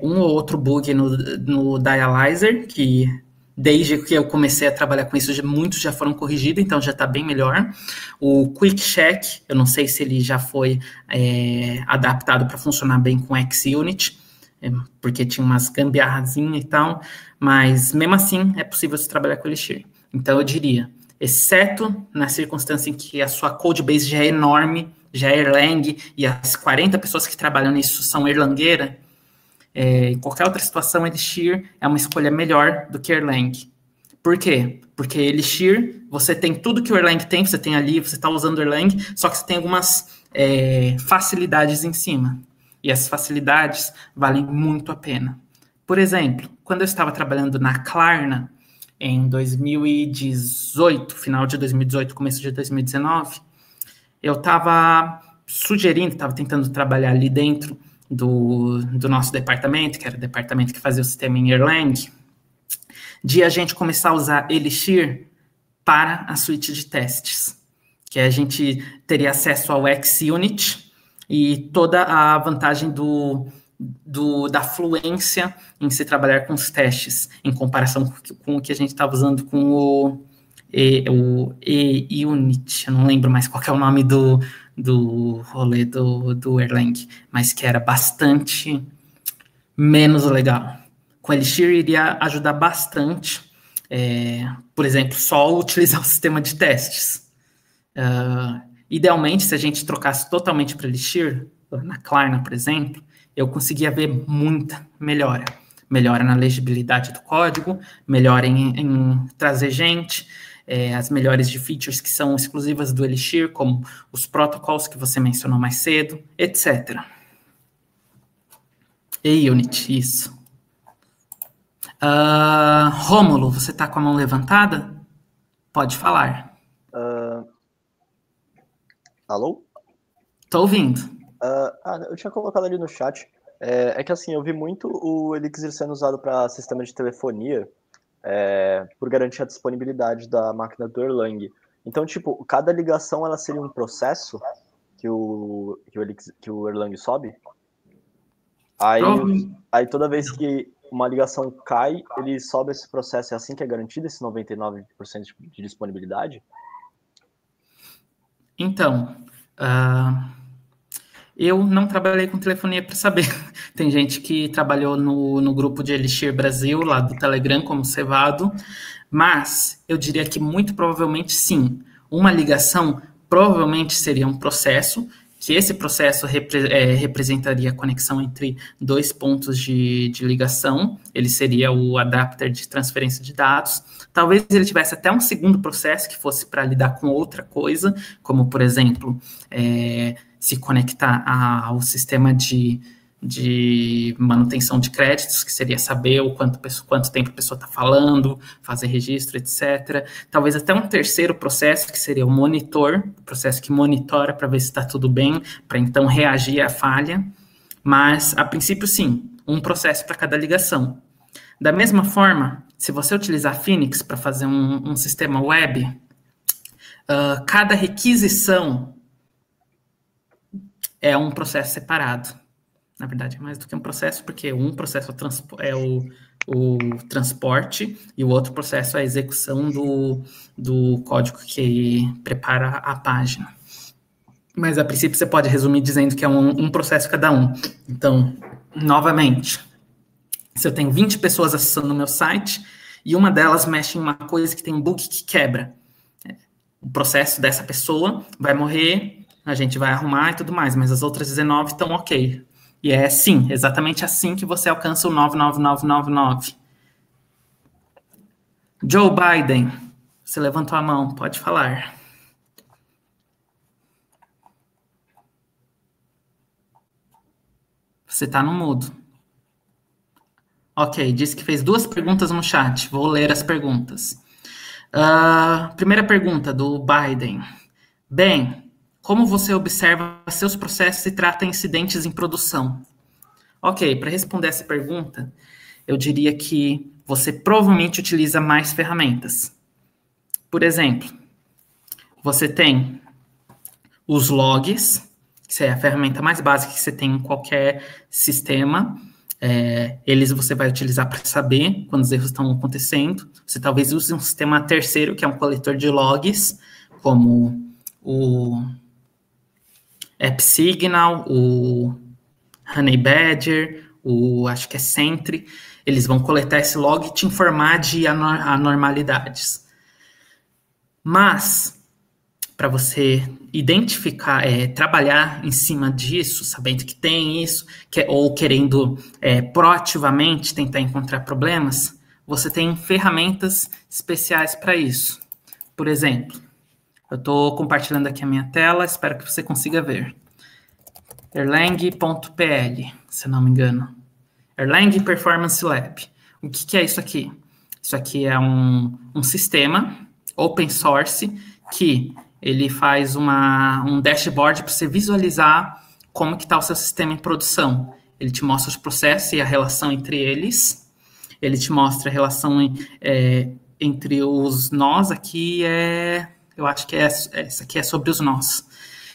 S2: um ou outro bug no Dialyzer, que desde que eu comecei a trabalhar com isso, muitos já foram corrigidos, então já está bem melhor. O Quick Check, eu não sei se ele já foi adaptado para funcionar bem com XUnit, porque tinha umas gambiarrazinhas e tal, mas mesmo assim é possível você trabalhar com Elixir. Então eu diria, exceto na circunstância em que a sua codebase já é enorme, já é Erlang, e as 40 pessoas que trabalham nisso são erlangueiras, em qualquer outra situação, Elixir é uma escolha melhor do que Erlang. Por quê? Porque Elixir, você tem tudo que o Erlang tem, você tem ali, você está usando Erlang, só que você tem algumas facilidades em cima. E essas facilidades valem muito a pena. Por exemplo, quando eu estava trabalhando na Klarna, em 2018, final de 2018, começo de 2019, eu estava tentando trabalhar ali dentro do nosso departamento, que era o departamento que fazia o sistema em Erlang, de a gente começar a usar Elixir para a suíte de testes, que a gente teria acesso ao XUnit e toda a vantagem da fluência em se trabalhar com os testes, em comparação com o que a gente estava usando com o eUnit, eu não lembro mais qual é o nome do rolê do Erlang, mas que era bastante menos legal. Com Elixir iria ajudar bastante, por exemplo, só utilizar o sistema de testes. Idealmente, se a gente trocasse totalmente para Elixir, na Klarna, por exemplo, eu conseguia ver muita melhora. Melhora na legibilidade do código, melhora em trazer gente, as melhores de features que são exclusivas do Elixir, como os protocols que você mencionou mais cedo, etc. eUnit, isso. Rômulo, você está com a mão levantada? Pode falar.
S4: Alô?
S2: Estou ouvindo.
S4: Eu tinha colocado ali no chat. Que assim, eu vi muito o Elixir sendo usado para sistema de telefonia, por garantir a disponibilidade da máquina do Erlang. Então, tipo, cada ligação ela seria um processo que o Erlang sobe. Aí toda vez que uma ligação cai, ele sobe esse processo. É assim que é garantido esse 99% de disponibilidade?
S2: Então, eu não trabalhei com telefonia para saber. Tem gente que trabalhou no grupo de Elixir Brasil, lá do Telegram, como Cevado, mas eu diria que muito provavelmente sim. Uma ligação provavelmente seria um processo, que esse processo representaria a conexão entre dois pontos de ligação, ele seria o adapter de transferência de dados. Talvez ele tivesse até um segundo processo que fosse para lidar com outra coisa, como, por exemplo, se conectar ao sistema de manutenção de créditos, que seria saber quanto tempo a pessoa está falando, fazer registro, etc. Talvez até um terceiro processo, que seria o monitor, o processo que monitora para ver se está tudo bem, para então reagir à falha. Mas, a princípio, sim, um processo para cada ligação. Da mesma forma, se você utilizar Phoenix para fazer um sistema web, Cada requisição é um processo separado. Na verdade, é mais do que um processo, porque um processo é o transporte e o outro processo é a execução do código que prepara a página. Mas, a princípio, você pode resumir dizendo que é um processo cada um. Então, novamente, se eu tenho 20 pessoas acessando o meu site e uma delas mexe em uma coisa que tem um bug que quebra, o processo dessa pessoa vai morrer, a gente vai arrumar e tudo mais, mas as outras 19 estão ok. E é assim, exatamente assim que você alcança o 99999. Joe Biden, você levantou a mão, pode falar. Você está no mudo. Ok, disse que fez 2 perguntas no chat. Vou ler as perguntas. Primeira pergunta do Biden. Bem, como você observa seus processos e trata incidentes em produção? Ok, para responder essa pergunta, eu diria que você provavelmente utiliza mais ferramentas. Por exemplo, você tem os logs, que é a ferramenta mais básica que você tem em qualquer sistema. Eles você vai utilizar para saber quando os erros estão acontecendo. Você talvez use um sistema terceiro, que é um coletor de logs, como o AppSignal, o Honey Badger, acho que é Sentry. Eles vão coletar esse log e te informar de anormalidades. Mas, para você identificar, trabalhar em cima disso, sabendo que tem isso, ou querendo proativamente tentar encontrar problemas, você tem ferramentas especiais para isso. Por exemplo, eu estou compartilhando aqui a minha tela, espero que você consiga ver. Erlang.pl, se não me engano. Erlang Performance Lab. O que é isso aqui? Isso aqui é um sistema open source que ele faz um dashboard para você visualizar como que está o seu sistema em produção. Ele te mostra os processos e a relação entre eles. Ele te mostra a relação entre os nós. Aqui eu acho que essa aqui é sobre os nós.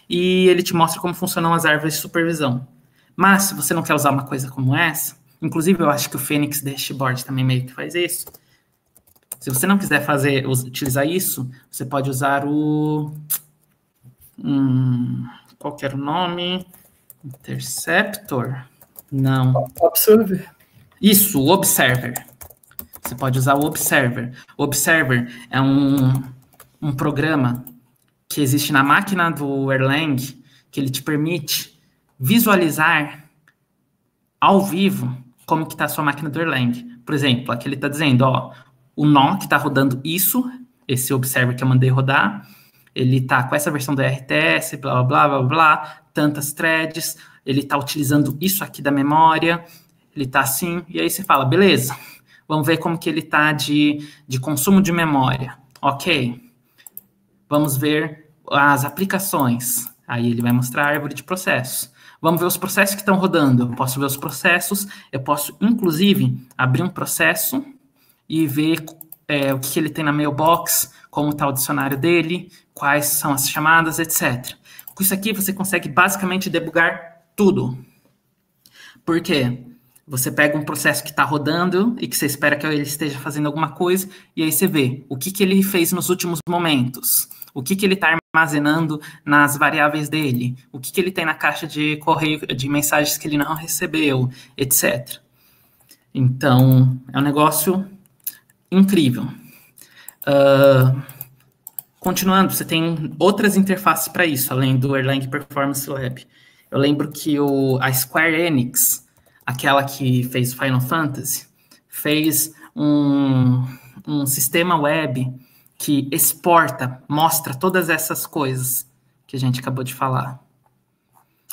S2: E ele te mostra como funcionam as árvores de supervisão. Mas, se você não quer usar uma coisa como essa, inclusive eu acho que o Phoenix Dashboard também meio que faz isso. Se você não quiser utilizar isso, você pode usar qual que era o nome? Interceptor? Não.
S5: Observer.
S2: Isso, o Observer. Você pode usar o Observer. O Observer é um programa que existe na máquina do Erlang, que ele te permite visualizar ao vivo como que está a sua máquina do Erlang. Por exemplo, aqui ele está dizendo, o nó que está rodando esse observer que eu mandei rodar, ele está com essa versão do RTS, blá, blá, blá, blá, blá, tantas threads, ele está utilizando isso aqui da memória, ele está assim, e aí você fala, beleza, vamos ver como que ele está de consumo de memória. Ok. Vamos ver as aplicações. Aí ele vai mostrar a árvore de processos. Vamos ver os processos que estão rodando. Eu posso ver os processos. Eu posso, inclusive, abrir um processo e ver o que ele tem na mailbox, como está o dicionário dele, quais são as chamadas, etc. Com isso aqui, você consegue basicamente debugar tudo. Por quê? Você pega um processo que está rodando e que você espera que ele esteja fazendo alguma coisa, e aí você vê o que ele fez nos últimos momentos, o que ele está armazenando nas variáveis dele, o que ele tem na caixa de correio de mensagens que ele não recebeu, etc. Então, é um negócio incrível. Continuando, você tem outras interfaces para isso, além do Erlang Performance Lab. Eu lembro que a Square Enix, aquela que fez Final Fantasy, fez um sistema web que mostra todas essas coisas que a gente acabou de falar.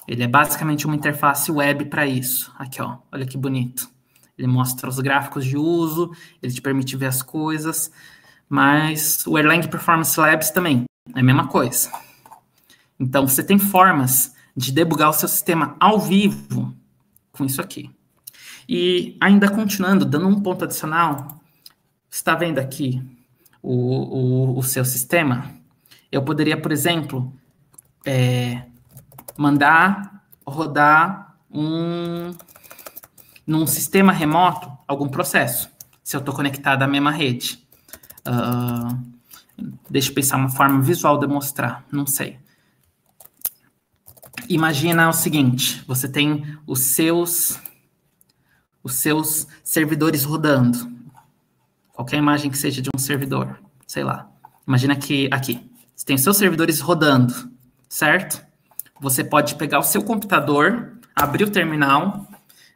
S2: Ele é basicamente uma interface web para isso. Aqui, olha que bonito. Ele mostra os gráficos de uso, ele te permite ver as coisas, mas o Erlang Performance Labs também é a mesma coisa. Então, você tem formas de debugar o seu sistema ao vivo com isso aqui. E ainda continuando, dando um ponto adicional, você está vendo aqui o seu sistema? eu poderia, por exemplo, mandar rodar num sistema remoto algum processo, se eu estou conectado à mesma rede. Deixa eu pensar uma forma visual de mostrar, não sei. Imagina o seguinte, você tem os seus servidores rodando. Qualquer imagem que seja de um servidor, sei lá. Imagina que aqui, você tem os seus servidores rodando, certo? Você pode pegar o seu computador, abrir o terminal,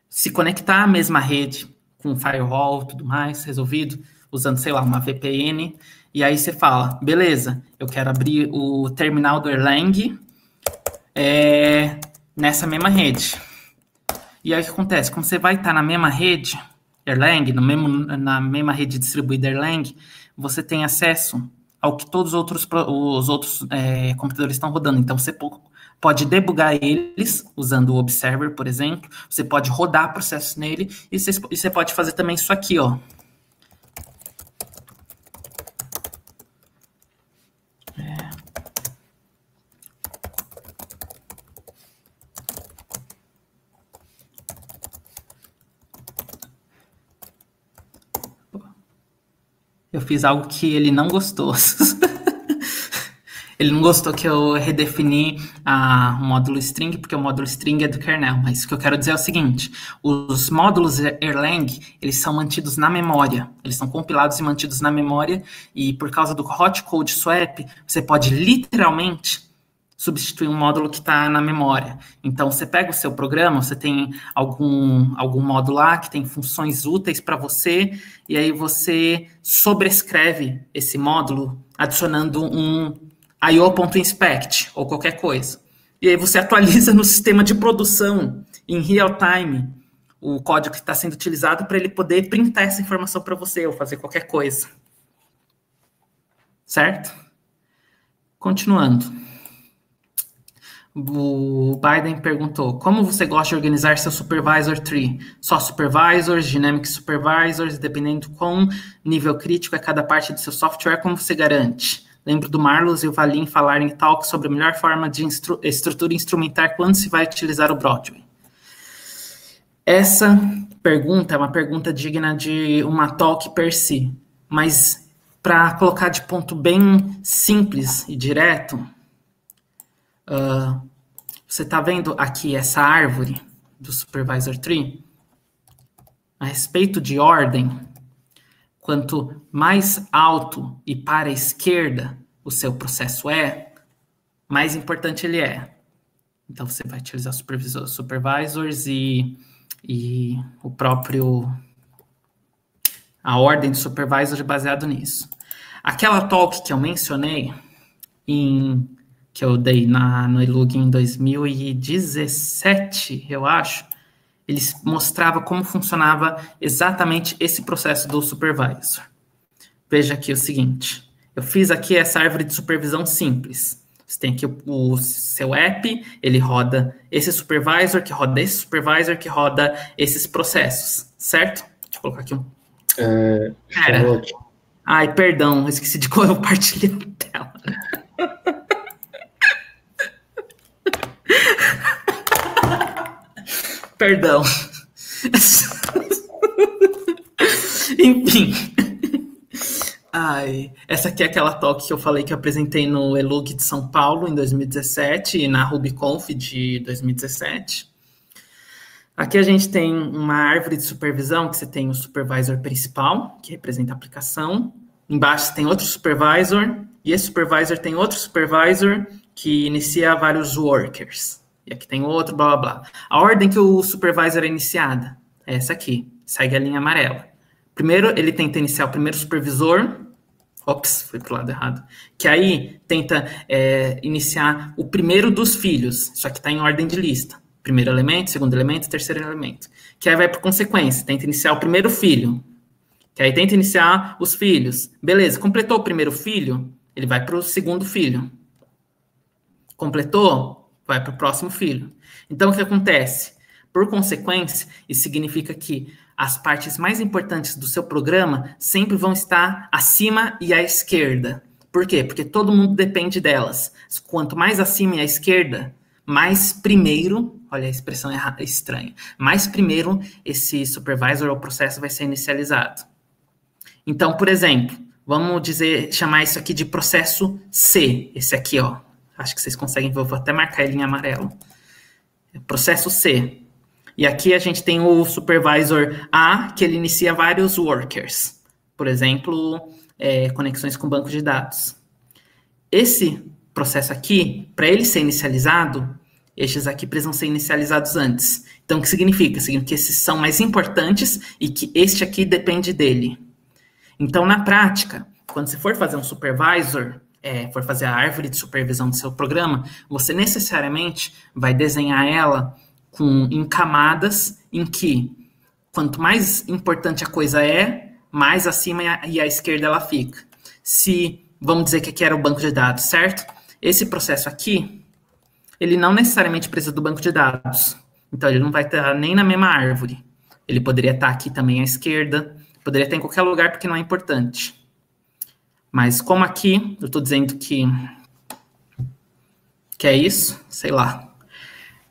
S2: se conectar à mesma rede, com firewall e tudo mais, resolvido, usando, sei lá, uma VPN, e aí você fala, beleza, eu quero abrir o terminal do Erlang nessa mesma rede. E aí o que acontece? Como você vai estar na mesma rede, Erlang, na mesma rede distribuída Erlang, você tem acesso ao que todos os outros computadores estão rodando. Então, você pode debugar eles, usando o Observer, por exemplo. Você pode rodar processos nele, e você pode fazer também isso aqui, ó. Eu fiz algo que ele não gostou. Ele não gostou que eu redefini o módulo string, porque o módulo string é do kernel. Mas o que eu quero dizer é o seguinte, os módulos Erlang, eles são mantidos na memória. Eles são compilados e mantidos na memória, e por causa do hotcode swap, você pode literalmente substituir um módulo que está na memória. Então, você pega o seu programa, você tem algum módulo lá que tem funções úteis para você, e aí você sobrescreve esse módulo adicionando um io.inspect ou qualquer coisa. E aí você atualiza no sistema de produção, em real time, o código que está sendo utilizado para ele poder printar essa informação para você ou fazer qualquer coisa. Certo? Continuando. O Biden perguntou, como você gosta de organizar seu supervisor tree? Só supervisors, dynamic supervisors, dependendo de quão nível crítico é cada parte do seu software, como você garante? Lembro do Marlos e o Valim falarem em talk sobre a melhor forma de estrutura instrumentar quando se vai utilizar o Broadway. Essa pergunta é uma pergunta digna de uma talk per si, mas para colocar de ponto bem simples e direto, você está vendo aqui essa árvore do Supervisor Tree? A respeito de ordem, quanto mais alto e para a esquerda o seu processo mais importante ele é. Então, você vai utilizar supervisors e o próprio... a ordem do supervisor é baseado nisso. Aquela talk que eu mencionei que eu dei no Elug em 2017, eu acho, eles mostravam como funcionava exatamente esse processo do supervisor. Veja aqui o seguinte, eu fiz aqui essa árvore de supervisão simples. Você tem aqui o seu app, ele roda esse supervisor, que roda esse supervisor, que roda esses processos, certo? Deixa eu colocar aqui um...
S3: Charlotte.
S2: Ai, perdão, eu esqueci de compartilhar a tela. Perdão. Enfim. Essa aqui é aquela talk que eu falei que eu apresentei no Elug de São Paulo em 2017 e na RubyConf de 2017. Aqui a gente tem uma árvore de supervisão, que você tem o supervisor principal, que representa a aplicação. Embaixo você tem outro supervisor, e esse supervisor tem outro supervisor que inicia vários workers. E aqui tem outro, blá, blá, blá. A ordem que o supervisor é iniciada é essa aqui, segue a linha amarela. Primeiro, ele tenta iniciar o primeiro supervisor. Ops, fui para o lado errado. Que aí tenta iniciar o primeiro dos filhos. Isso aqui está em ordem de lista. Primeiro elemento, segundo elemento, terceiro elemento. Que aí vai por consequência. Tenta iniciar o primeiro filho. Que aí tenta iniciar os filhos. Beleza, completou o primeiro filho, ele vai para o segundo filho. Completou? Vai para o próximo filho. Então, o que acontece? Por consequência, isso significa que as partes mais importantes do seu programa sempre vão estar acima e à esquerda. Por quê? Porque todo mundo depende delas. Quanto mais acima e à esquerda, mais primeiro, olha a expressão estranha, mais primeiro esse supervisor ou processo vai ser inicializado. Então, por exemplo, vamos chamar isso aqui de processo C, esse aqui, ó. Acho que vocês conseguem ver, eu vou até marcar ele em amarelo. Processo C. E aqui a gente tem o supervisor A, que ele inicia vários workers. Por exemplo, conexões com banco de dados. Esse processo aqui, para ele ser inicializado, estes aqui precisam ser inicializados antes. Então, o que significa? Significa que esses são mais importantes e que este aqui depende dele. Então, na prática, quando você for fazer um supervisor, for fazer a árvore de supervisão do seu programa, você necessariamente vai desenhar ela em camadas em que, quanto mais importante a coisa mais acima e à esquerda ela fica. Se, vamos dizer que aqui era o banco de dados, certo? Esse processo aqui, ele não necessariamente precisa do banco de dados. Então, ele não vai estar nem na mesma árvore. Ele poderia estar aqui também à esquerda, poderia estar em qualquer lugar porque não é importante. Mas como aqui, eu estou dizendo que é isso, sei lá.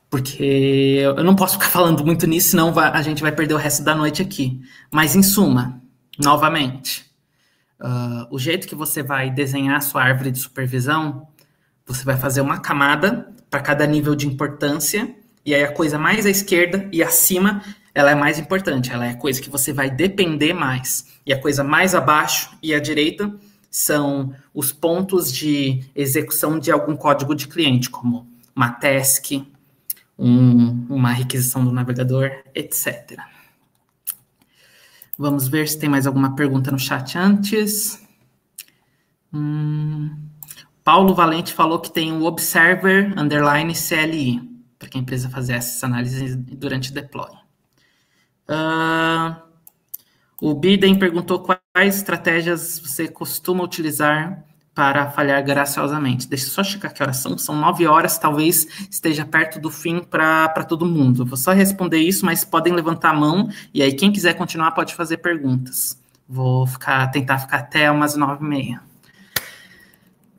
S2: Porque eu não posso ficar falando muito nisso, senão a gente vai perder o resto da noite aqui. Mas, em suma, novamente, o jeito que você vai desenhar a sua árvore de supervisão, você vai fazer uma camada para cada nível de importância, e aí a coisa mais à esquerda e acima, ela é mais importante, ela é a coisa que você vai depender mais. E a coisa mais abaixo e à direita são os pontos de execução de algum código de cliente, como uma task, uma requisição do navegador, etc. Vamos ver se tem mais alguma pergunta no chat antes. Paulo Valente falou que tem o Observer _CLI, para quem precisa fazer essas análises durante deploy. O Biden perguntou quais estratégias você costuma utilizar para falhar graciosamente. Deixa eu só checar que horas são. São 9 horas, talvez esteja perto do fim para todo mundo. Eu vou só responder isso, mas podem levantar a mão, e aí quem quiser continuar pode fazer perguntas. Vou tentar ficar até umas 9h30.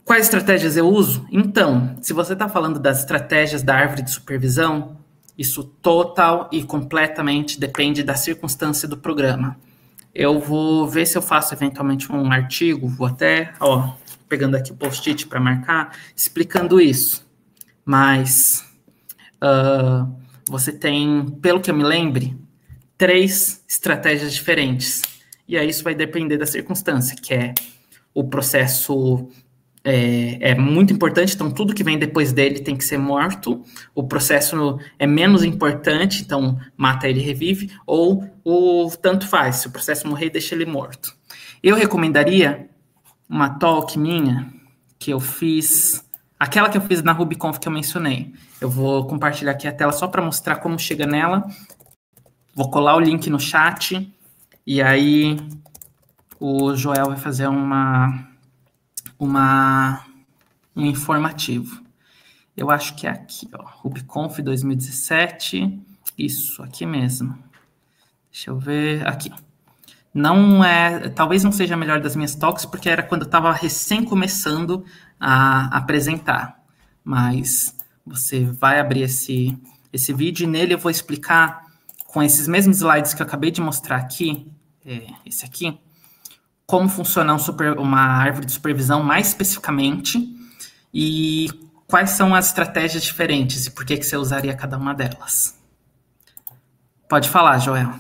S2: Quais estratégias eu uso? Então, se você está falando das estratégias da árvore de supervisão, isso total e completamente depende da circunstância do programa. Eu vou ver se eu faço eventualmente um artigo, vou até, pegando aqui o post-it para marcar, explicando isso. Mas você tem, pelo que eu me lembre, 3 estratégias diferentes. E aí isso vai depender da circunstância, que é o processo é muito importante, então tudo que vem depois dele tem que ser morto. O processo é menos importante, então mata ele e revive, ou o tanto faz, se o processo morrer, deixa ele morto. Eu recomendaria uma talk minha, que eu fiz, aquela que eu fiz na RubyConf que eu mencionei. Eu vou compartilhar aqui a tela só para mostrar como chega nela. Vou colar o link no chat, e aí o Joel vai fazer um informativo. Eu acho que é aqui, RubyConf 2017, isso, aqui mesmo. Deixa eu ver, aqui. Talvez não seja a melhor das minhas talks, porque era quando eu estava recém começando a apresentar. Mas você vai abrir esse vídeo, e nele eu vou explicar, com esses mesmos slides que eu acabei de mostrar aqui, esse aqui, como funciona uma árvore de supervisão mais especificamente e quais são as estratégias diferentes e por que você usaria cada uma delas. Pode falar, Joel.